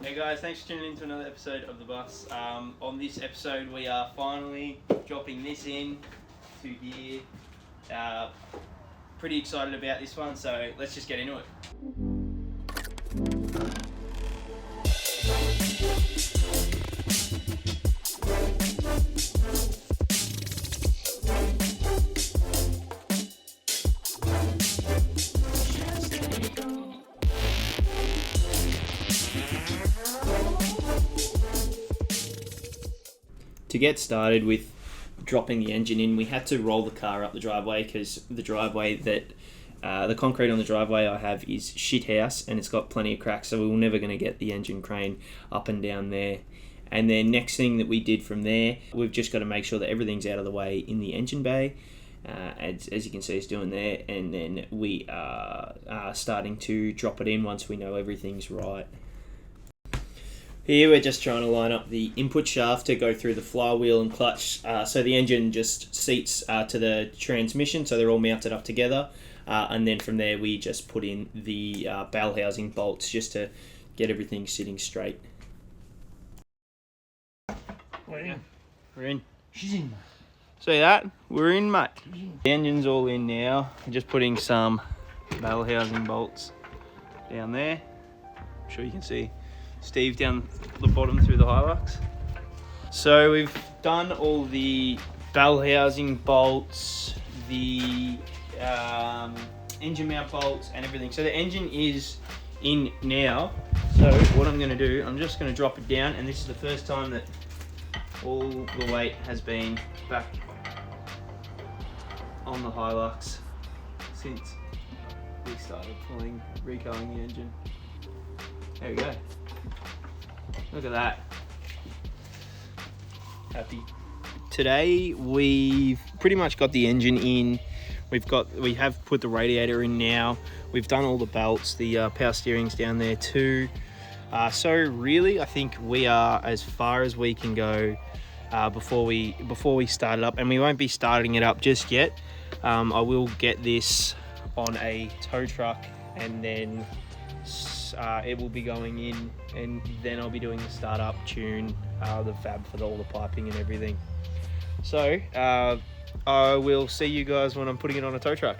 Hey guys, thanks for tuning in to another episode of The Bus. On this episode we are finally dropping this in to here. Pretty excited about this one, so let's just get into it. To get started with dropping the engine in, we had to roll the car up the driveway because the driveway the concrete on the driveway I have is shit house and it's got plenty of cracks, so we were never going to get the engine crane up and down there. And then next thing that we did from there, we've just got to make sure that everything's out of the way in the engine bay, as you can see it's doing there, and then we are starting to drop it in once we know everything's right. Here we're just trying to line up the input shaft to go through the flywheel and clutch, so the engine just seats to the transmission, so they're all mounted up together, and then from there we just put in the bell housing bolts just to get everything sitting straight. We're in. We're in. She's in. See that? We're in, mate. The engine's all in now. I'm just putting some bell housing bolts down there. I'm sure you can see Steve down the bottom through the Hilux. So we've done all the bell housing bolts, the engine mount bolts and everything. So the engine is in now. So what I'm going to do, I'm just going to drop it down, and this is the first time that all the weight has been back on the Hilux since we started reculling the engine. There we go. Look at that. Happy. Today we've pretty much got the engine in. We have put the radiator in now. We've done all the belts, the power steering's down there too. So really, I think we are as far as we can go before we start it up, and we won't be starting it up just yet. I will get this on a tow truck, and then it will be going in, and then I'll be doing the startup tune, the fab for all the piping and everything. So I will see you guys when I'm putting it on a tow truck.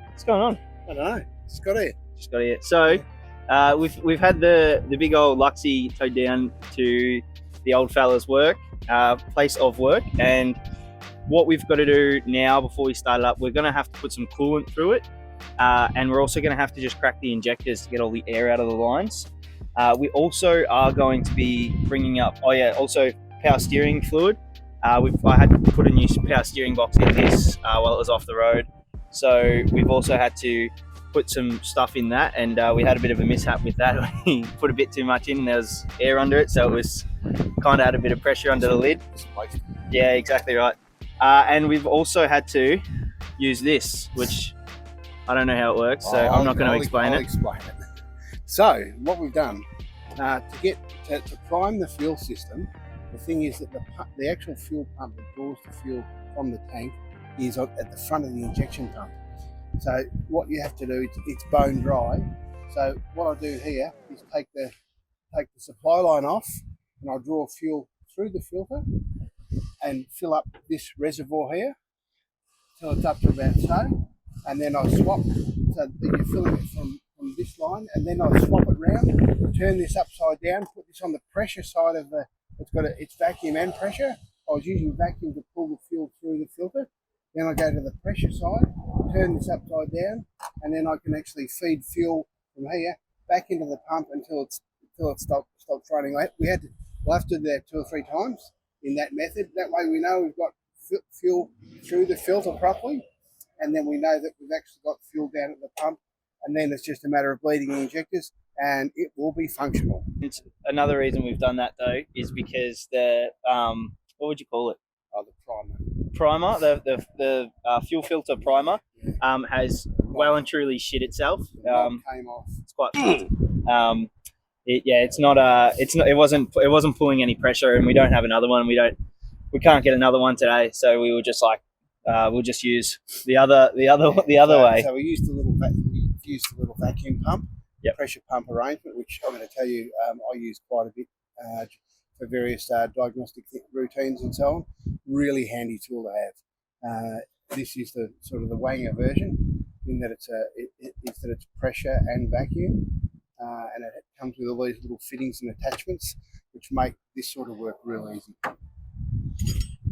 What's going on? I don't know. Just got it. Just got here. So we've had the big old Luxie towed down to the old fella's place of work, and what we've got to do now before we start it up, we're going to have to put some coolant through it, and we're also going to have to just crack the injectors to get all the air out of the lines. We also are going to be bringing up, also power steering fluid. I had to put a new power steering box in this while it was off the road, so we've also had to put some stuff in that, and we had a bit of a mishap with that. We put a bit too much in, and there was air under it, so it was kind of had a bit of pressure under the lid. Yeah, exactly right. And we've also had to use this, which I don't know how it works, so I'm not going to explain it. So what we've done to prime the fuel system, the thing is that the actual fuel pump that draws the fuel from the tank is at the front of the injection pump. So what you have to do, it's bone dry. So what I do here is take the supply line off, and I draw fuel through the filter and fill up this reservoir here till it's up to about so, and then I swap, so that you're filling it from this line, and then I swap it round, turn this upside down, put this on the pressure side of it's vacuum and pressure. I was using vacuum to pull the fuel through the filter. Then I go to the pressure side, turn this upside down, and then I can actually feed fuel from here back into the pump until it stops running. We'll have to do that 2 or 3 times in that method. That way we know we've got fuel through the filter properly, and then we know that we've actually got fuel down at the pump, and then it's just a matter of bleeding the injectors, and it will be functional. It's another reason we've done that though is because the what would you call it? Oh, the Primer, the fuel filter primer, has well and truly shit itself. Came off. It's quite it wasn't pulling any pressure, and we don't have another one. We don't we can't get another one today, so we were just like, we'll just use the other way. So we used the little vacuum pump, Yep. pressure pump arrangement, which I'm going to tell you I use quite a bit for various diagnostic routines and so on. Really handy tool to have. This is the sort of the Wanger version, in that it's pressure and vacuum, and it comes with all these little fittings and attachments, which make this sort of work real easy.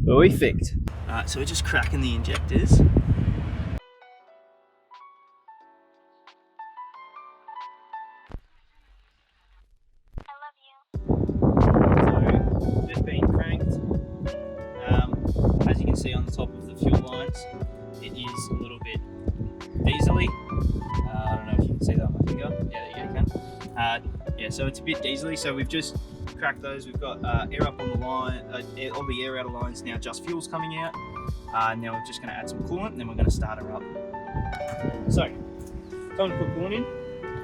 Perfect. Alright, so we're just cracking the injectors. So, just being cranked. As you can see on the top of the fuel lines, it is a little bit diesely. I don't know if you can see that on my finger. Yeah, there you can. Yeah, so it's a bit diesely. So we've just cracked those. We've got air up on the line, all the air out of lines now. Just fuel's coming out. Now we're just going to add some coolant, and then we're going to start her up. So, time to put coolant in.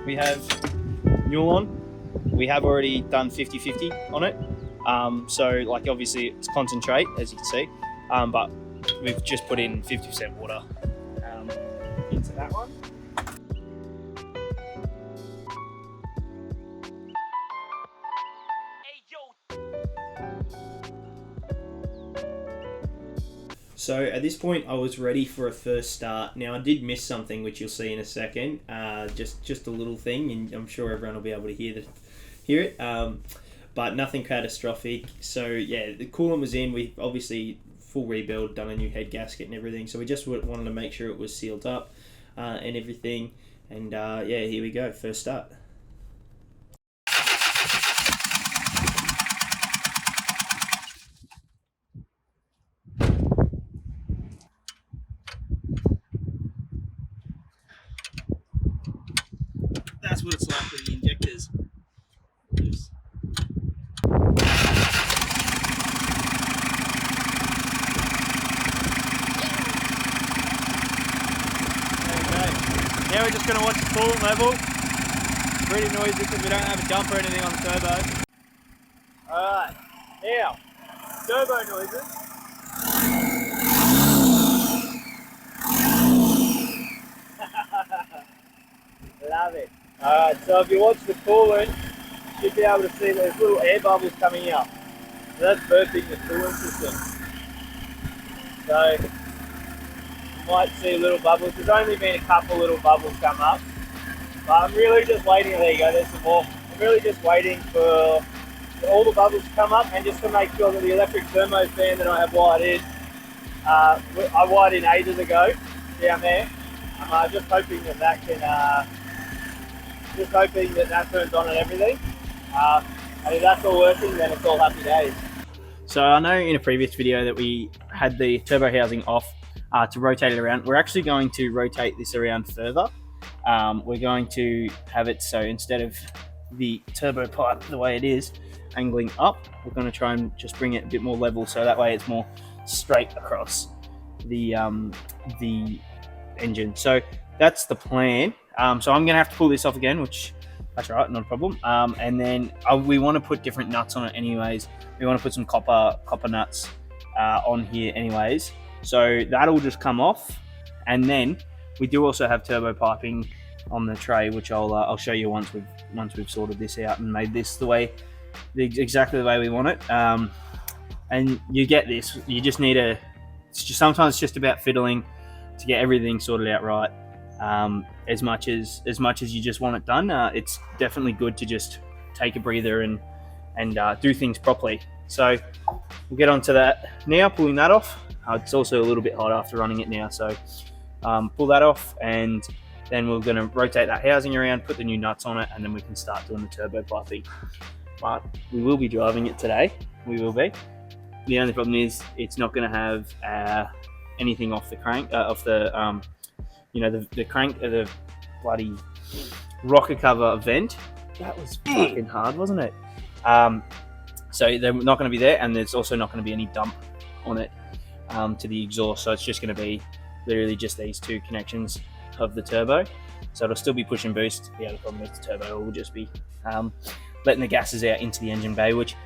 We have Newell on. We have already done 50-50 on it. So, like, obviously it's concentrate, as you can see, but we've just put in 50% water into that one. So at this point I was ready for a first start. Now I did miss something, which you'll see in a second, just a little thing, and I'm sure everyone will be able to hear it, but nothing catastrophic. So yeah, the coolant was in. We obviously full rebuild, done a new head gasket and everything, so we just wanted to make sure it was sealed up and everything, and yeah, here we go, first start. That's what it's like with the injectors. Oops. There we go. Now we're just going to watch the coolant level. It's pretty noisy because we don't have a jump or anything on the turbo. Alright, now, turbo noises. Love it. Alright, so if you watch the coolant, you should be able to see there's little air bubbles coming out. So that's burping the coolant system. So you might see little bubbles. There's only been a couple little bubbles come up. But I'm really just waiting. There you go, there's some more. I'm really just waiting for all the bubbles to come up, and just to make sure that the electric thermo fan that I have wired in, I wired in ages ago down there. I'm just hoping that that can, just hoping that that turns on and everything. And if that's all working, then it's all happy days. So I know in a previous video that we had the turbo housing off to rotate it around. We're actually going to rotate this around further. We're going to have it so instead of the turbo pipe the way it is angling up, we're going to try and just bring it a bit more level, so that way it's more straight across the engine. So that's the plan. So I'm going to have to pull this off again, which that's right, not a problem. And then we want to put different nuts on it anyways. We want to put some copper nuts on here anyways. So that'll just come off. And then we do also have turbo piping on the tray, which I'll show you once we've sorted this out and made this exactly the way we want it. And you get this. You just need sometimes it's just about fiddling to get everything sorted out right. As much as you just want it done, it's definitely good to just take a breather and do things properly. So we'll get onto that now, pulling that off. It's also a little bit hot after running it now, so pull that off, and then we're going to rotate that housing around, put the new nuts on it, and then we can start doing the turbo piping. But we will be driving it today. We will be. The only problem is it's not going to have anything off the crank, off the the crank, the bloody rocker cover vent. That was fucking hard, wasn't it? So they're not going to be there, and there's also not going to be any dump on it to the exhaust. So it's just going to be literally just these two connections of the turbo. So it'll still be push and boost. The other problem is the turbo will just be letting the gases out into the engine bay, which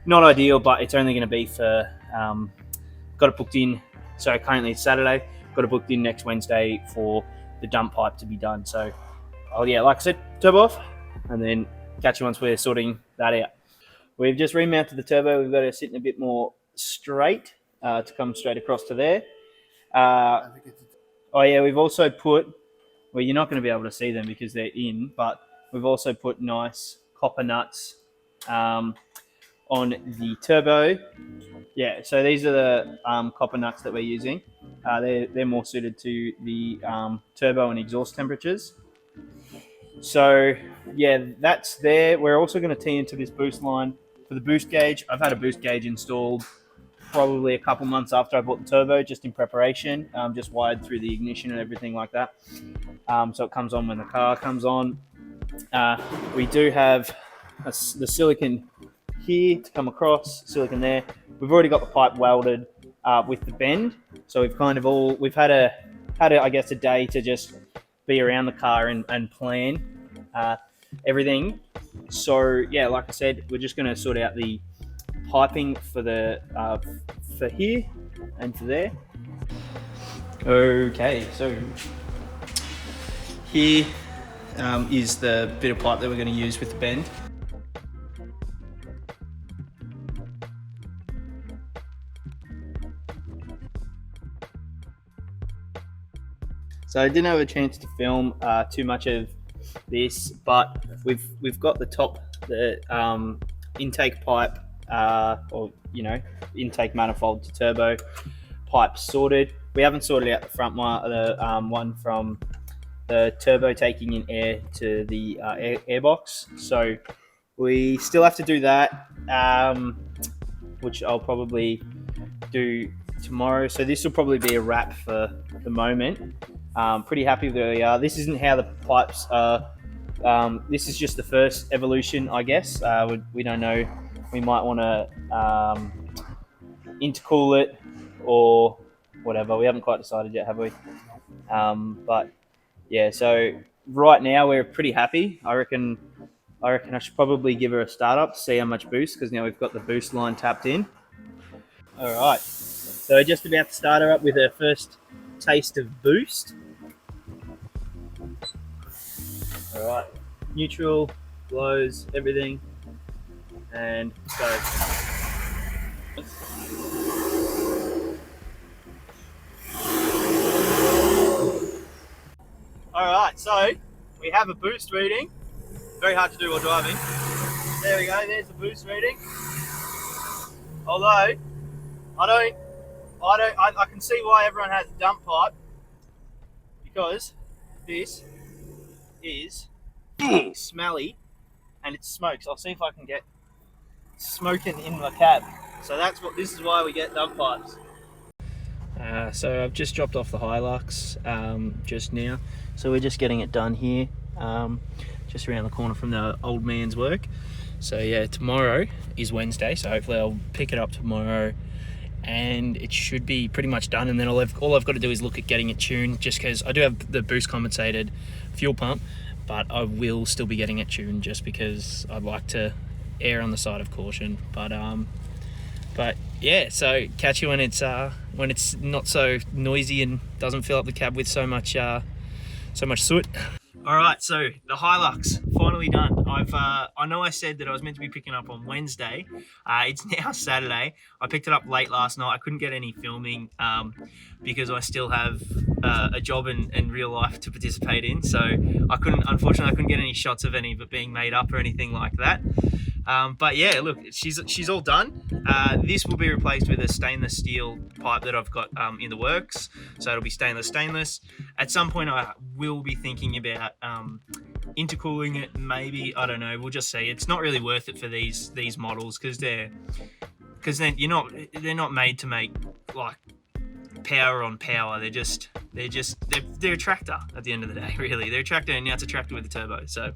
not ideal, but it's only going to be for got it booked in. So currently it's Saturday. Got it booked in next Wednesday for the dump pipe to be done. So, oh yeah, like I said, turbo off, and then catch you once we're sorting that out. We've just remounted the turbo. We've got it sitting a bit more straight to come straight across to there. Oh yeah, we've also put, well, you're not going to be able to see them because they're in, but we've also put nice copper nuts on the turbo. Yeah, so these are the copper nuts that we're using. They're more suited to the turbo and exhaust temperatures. So yeah, that's there. We're also going to tee into this boost line for the boost gauge. I've had a boost gauge installed probably a couple months after I bought the turbo, just in preparation, just wired through the ignition and everything like that. So it comes on when the car comes on. We do have the silicon here to come across, silicon there. We've already got the pipe welded with the bend, so we've had I guess a day to just be around the car and plan everything. So yeah, like I said, we're just going to sort out the piping for the for here and for there. Okay, so here is the bit of pipe that we're going to use with the bend. So I didn't have a chance to film too much of this, but we've got the intake pipe or intake manifold to turbo pipe sorted. We haven't sorted out the front one, the one from the turbo taking in air to the air box. So we still have to do that, which I'll probably do tomorrow. So this will probably be a wrap for the moment. Pretty happy with where we are. This isn't how the pipes are. This is just the first evolution, I guess. We don't know. We might want to intercool it or whatever. We haven't quite decided yet, have we? But yeah, so right now we're pretty happy. I reckon I should probably give her a start up to see how much boost, because now we've got the boost line tapped in. All right, so just about to start her up with her first taste of boost. All right, neutral, blows, everything, and go. All right, so we have a boost reading. Very hard to do while driving. There we go. There's the boost reading. Although I can see why everyone has a dump pipe, because this is smelly and it smokes. I'll see if I can get smoking in the cab. So this is why we get dump pipes. So I've just dropped off the Hilux just now. So we're just getting it done here, just around the corner from the old man's work. So yeah, tomorrow is Wednesday, so hopefully I'll pick it up tomorrow and it should be pretty much done. And then all I've got to do is look at getting it tuned, just because I do have the boost compensated fuel pump, but I will still be getting it tuned just because I'd like to err on the side of caution. But yeah, so catch you when it's not so noisy and doesn't fill up the cab with so much soot. All right, so the Hilux finally done. I know I said that I was meant to be picking up on Wednesday. It's now Saturday. I picked it up late last night. I couldn't get any filming because I still have a job and real life to participate in. So unfortunately, I couldn't get any shots of any of it being made up or anything like that. But yeah, look, she's all done. This will be replaced with a stainless steel pipe that I've got in the works. So it'll be stainless. At some point, I will be thinking about intercooling it. Maybe, I don't know. We'll just see. It's not really worth it for these models because they're not made to make like power on power. They're a tractor at the end of the day. Really, they're a tractor, and now it's a tractor with a turbo. So,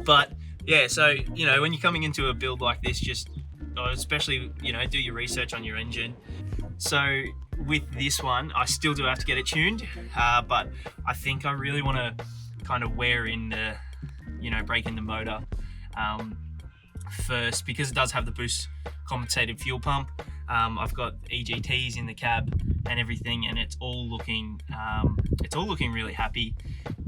but yeah, so when you're coming into a build like this, especially do your research on your engine. So with this one, I still do have to get it tuned, but I think I really want to kind of wear in the break in the motor. first, because it does have the boost compensated fuel pump. I've got EGTs in the cab and everything, and it's all looking really happy,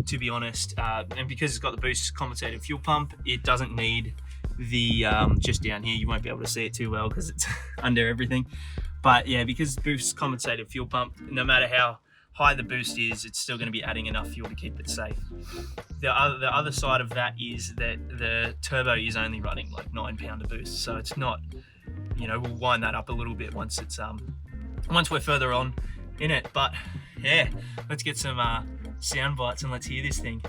to be honest. And because it's got the boost compensated fuel pump, it doesn't need the just down here, you won't be able to see it too well because it's under everything. But yeah, because boost compensated fuel pump, no matter how high the boost is, it's still going to be adding enough fuel to keep it safe. The other side of that is that the turbo is only running like 9 pounder boost, so it's not, you know, we'll wind that up a little bit once it's once we're further on in it. But yeah, let's get some sound bites and let's hear this thing.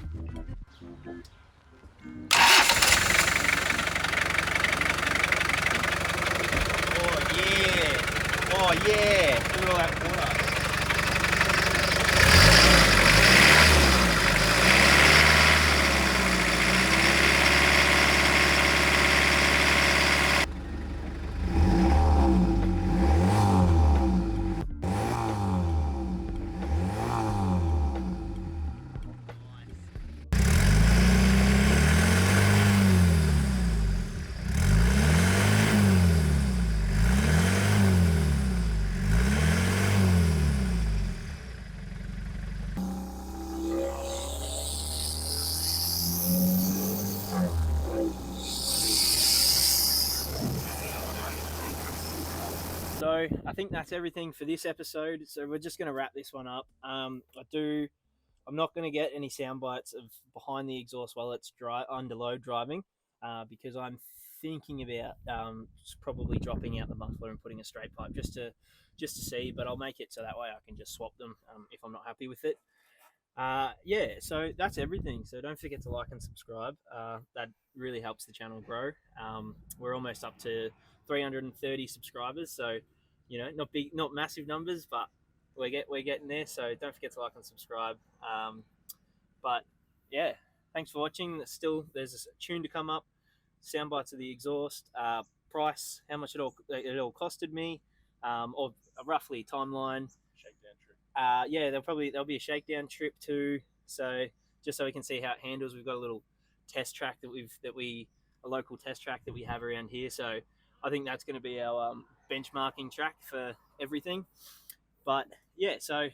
Oh yeah, look at all that water. So I think that's everything for this episode. So we're just going to wrap this one up. I'm not going to get any sound bites of behind the exhaust while it's under load driving, because I'm thinking about probably dropping out the muffler and putting a straight pipe just to see. But I'll make it so that way I can just swap them if I'm not happy with it. Yeah, so that's everything. So don't forget to like and subscribe. That really helps the channel grow. We're almost up to 330 subscribers, so you know, not big, not massive numbers, but we're getting there. So don't forget to like and subscribe. But yeah, thanks for watching. There's a tune to come up, sound bites of the exhaust, price, how much it all costed me, or roughly timeline. Yeah, there'll be a shakedown trip too. So just so we can see how it handles, we've got a little test track a local test track that we have around here. So I think that's going to be our benchmarking track for everything. But yeah, so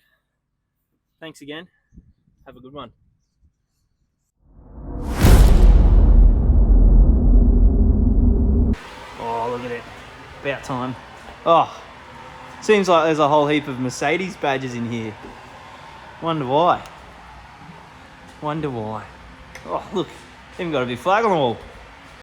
thanks again. Have a good one. Oh, look at it. About time. Oh, seems like there's a whole heap of Mercedes badges in here. Wonder why. Oh, look, even got a big flag on the wall.